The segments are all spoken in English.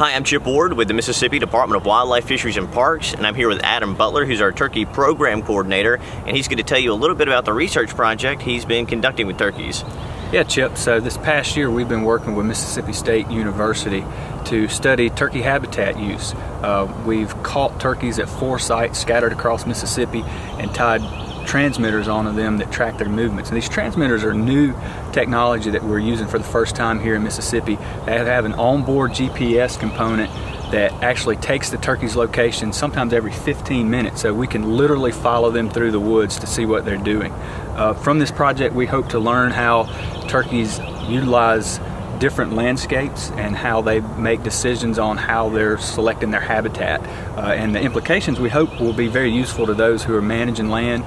Hi, I'm Chip Ward with the Mississippi Department of Wildlife, Fisheries and Parks, and I'm here with Adam Butler, who's our turkey program coordinator, and he's going to tell you a little bit about the research project he's been conducting with turkeys. Yeah, Chip, so this past year we've been working with Mississippi State University to study turkey habitat use. We've caught turkeys at 4 sites scattered across Mississippi and tied transmitters onto them that track their movements. And these transmitters are new technology that we're using for the first time here in Mississippi. They have an onboard GPS component that actually takes the turkey's location sometimes every 15 minutes, so we can literally follow them through the woods to see what they're doing. From this project we hope to learn how turkeys utilize different landscapes and how they make decisions on how they're selecting their habitat. And the implications we hope will be very useful to those who are managing land.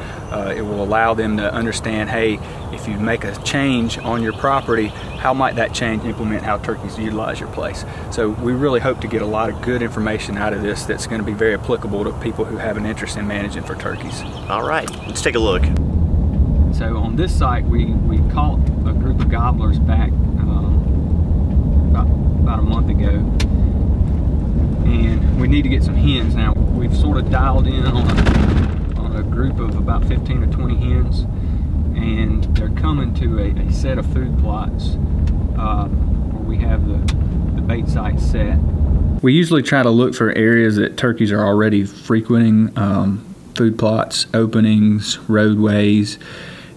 It will allow them to understand, hey, if you make a change on your property, how might that change implement how turkeys utilize your place? So we really hope to get a lot of good information out of this that's going to be very applicable to people who have an interest in managing for turkeys. All right, let's take a look. So on this site we caught a group of gobblers back about a month ago, and we need to get some hens. Now we've sort of dialed in on a group of about 15 or 20 hens, and they're coming to a set of food plots where we have the bait site set. We usually try to look for areas that turkeys are already frequenting, food plots, openings, roadways,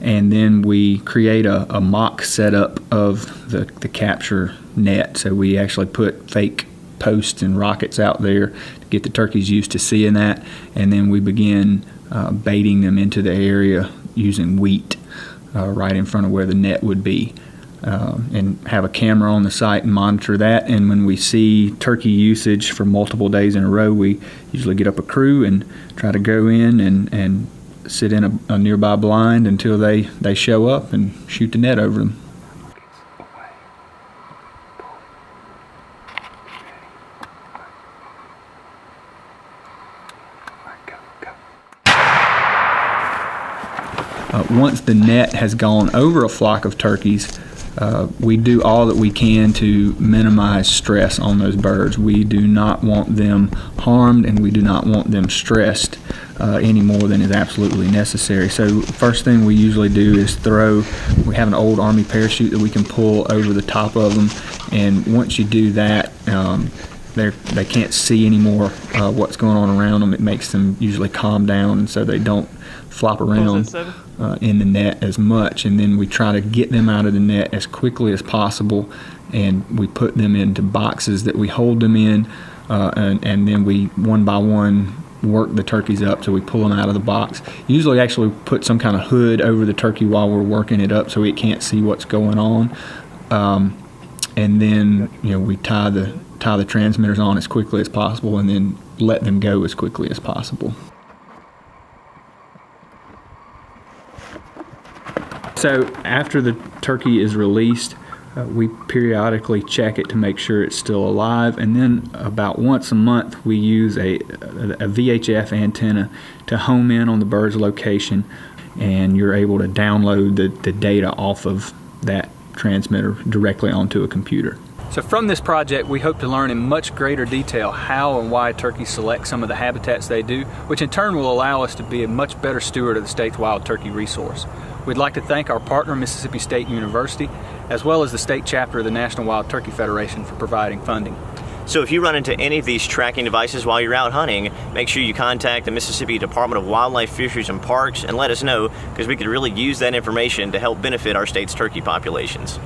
and then we create a mock setup of the capture net. So we actually put fake posts and rockets out there to get the turkeys used to seeing that, and then we begin baiting them into the area using wheat right in front of where the net would be, and have a camera on the site and monitor that. And when we see turkey usage for multiple days in a row, we usually get up a crew and try to go in and sit in a nearby blind until they show up and shoot the net over them. Once the net has gone over a flock of turkeys, we do all that we can to minimize stress on those birds. We do not want them harmed, and we do not want them stressed any more than is absolutely necessary. So first thing we usually do is we have an old Army parachute that we can pull over the top of them, and once you do that, they can't see anymore what's going on around them. It makes them usually calm down, and so they don't flop around in the net as much. And then we try to get them out of the net as quickly as possible, and we put them into boxes that we hold them in, and then we one by one work the turkeys up. So we pull them out of the box. Usually actually put some kind of hood over the turkey while we're working it up so it can't see what's going on, and then we tie the transmitters on as quickly as possible, and then let them go as quickly as possible. So after the turkey is released, we periodically check it to make sure it's still alive, and then about once a month we use a VHF antenna to home in on the bird's location, and you're able to download the data off of that transmitter directly onto a computer. So from this project we hope to learn in much greater detail how and why turkeys select some of the habitats they do, which in turn will allow us to be a much better steward of the state's wild turkey resource. We'd like to thank our partner, Mississippi State University, as well as the state chapter of the National Wild Turkey Federation for providing funding. So if you run into any of these tracking devices while you're out hunting, make sure you contact the Mississippi Department of Wildlife, Fisheries and Parks and let us know, because we could really use that information to help benefit our state's turkey populations.